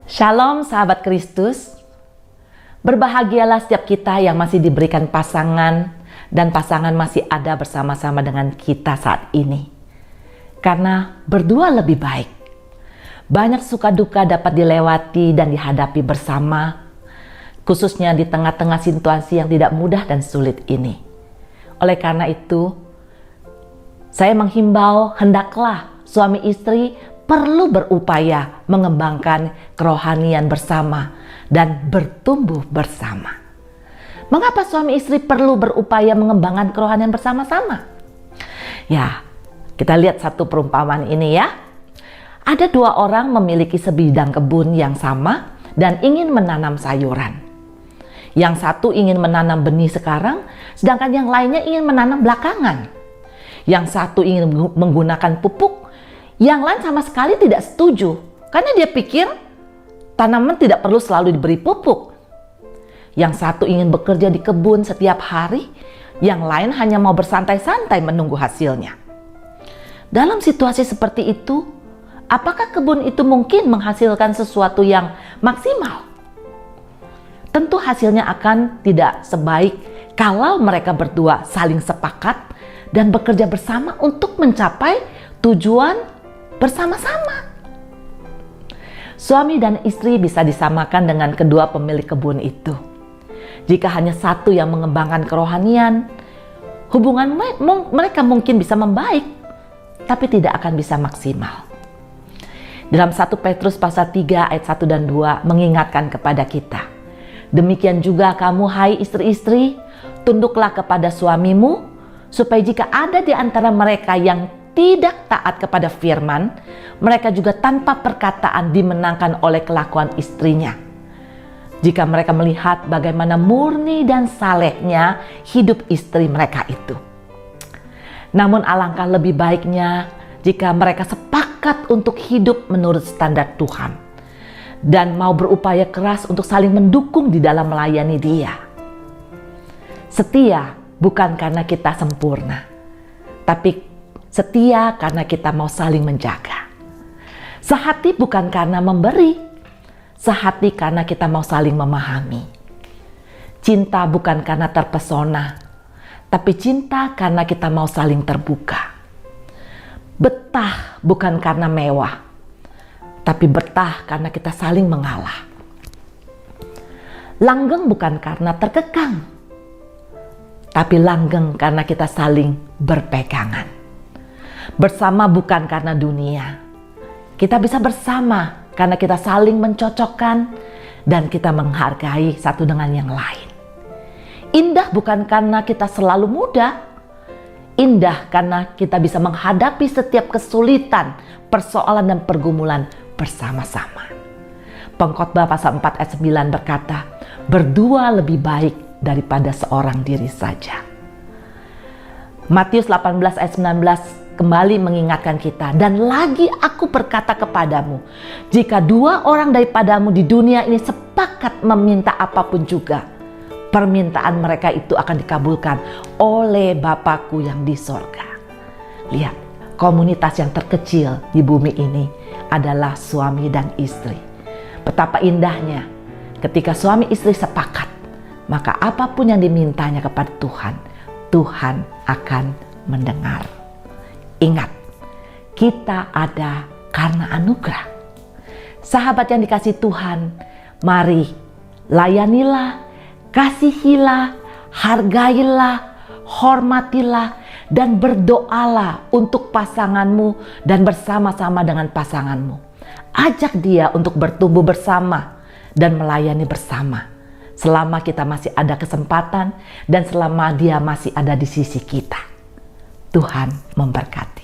Shalom sahabat Kristus. Berbahagialah setiap kita yang masih diberikan pasangan dan pasangan masih ada bersama-sama dengan kita saat ini. Karena berdua lebih baik. Banyak suka duka dapat dilewati dan dihadapi bersama, khususnya di tengah-tengah situasi yang tidak mudah dan sulit ini. Oleh karena itu, saya menghimbau hendaklah suami istri perlu berupaya mengembangkan kerohanian bersama dan bertumbuh bersama. Mengapa suami istri perlu berupaya mengembangkan kerohanian bersama-sama? Ya, kita lihat satu perumpamaan ini ya. Ada dua orang memiliki sebidang kebun yang sama dan ingin menanam sayuran. Yang satu ingin menanam benih sekarang, sedangkan yang lainnya ingin menanam belakangan. Yang satu ingin menggunakan pupuk, yang lain sama sekali tidak setuju karena dia pikir tanaman tidak perlu selalu diberi pupuk. Yang satu ingin bekerja di kebun setiap hari, yang lain hanya mau bersantai-santai menunggu hasilnya. Dalam situasi seperti itu, apakah kebun itu mungkin menghasilkan sesuatu yang maksimal? Tentu hasilnya akan tidak sebaik kalau mereka berdua saling sepakat dan bekerja bersama untuk mencapai tujuan bersama-sama. Suami dan istri bisa disamakan dengan kedua pemilik kebun itu. Jika hanya satu yang mengembangkan kerohanian, hubungan mereka mungkin bisa membaik, tapi tidak akan bisa maksimal. Dalam 1 Petrus pasal 3 ayat 1 dan 2 mengingatkan kepada kita, demikian juga kamu hai istri-istri, tunduklah kepada suamimu, supaya jika ada di antara mereka yang tidak taat kepada firman, mereka juga tanpa perkataan dimenangkan oleh kelakuan istrinya. Jika mereka melihat bagaimana murni dan salehnya hidup istri mereka itu. Namun alangkah lebih baiknya jika mereka sepakat untuk hidup menurut standar Tuhan dan mau berupaya keras untuk saling mendukung di dalam melayani Dia. Setia bukan karena kita sempurna, tapi setia karena kita mau saling menjaga. Sehati bukan karena memberi, sehati karena kita mau saling memahami. Cinta bukan karena terpesona, tapi cinta karena kita mau saling terbuka. Betah bukan karena mewah, tapi betah karena kita saling mengalah. Langgeng bukan karena terkekang, tapi langgeng karena kita saling berpegangan. Bersama bukan karena dunia. Kita bisa bersama karena kita saling mencocokkan dan kita menghargai satu dengan yang lain. Indah bukan karena kita selalu muda. Indah karena kita bisa menghadapi setiap kesulitan, persoalan dan pergumulan bersama-sama. Pengkhotbah pasal 4 ayat 9 berkata, berdua lebih baik daripada seorang diri saja. Matius 18 ayat 19 kembali mengingatkan kita, dan lagi aku berkata kepadamu, jika dua orang daripadamu di dunia ini sepakat meminta apapun juga, permintaan mereka itu akan dikabulkan oleh Bapakku yang di sorga. Lihat, komunitas yang terkecil di bumi ini adalah suami dan istri. Betapa indahnya ketika suami istri sepakat, maka apapun yang dimintanya kepada Tuhan, Tuhan akan mendengar. Ingat, kita ada karena anugerah. Sahabat yang dikasihi Tuhan, mari layanilah, kasihilah, hargailah, hormatilah, dan berdoalah untuk pasanganmu dan bersama-sama dengan pasanganmu. Ajak dia untuk bertumbuh bersama dan melayani bersama. Selama kita masih ada kesempatan dan selama dia masih ada di sisi kita. Tuhan memberkati.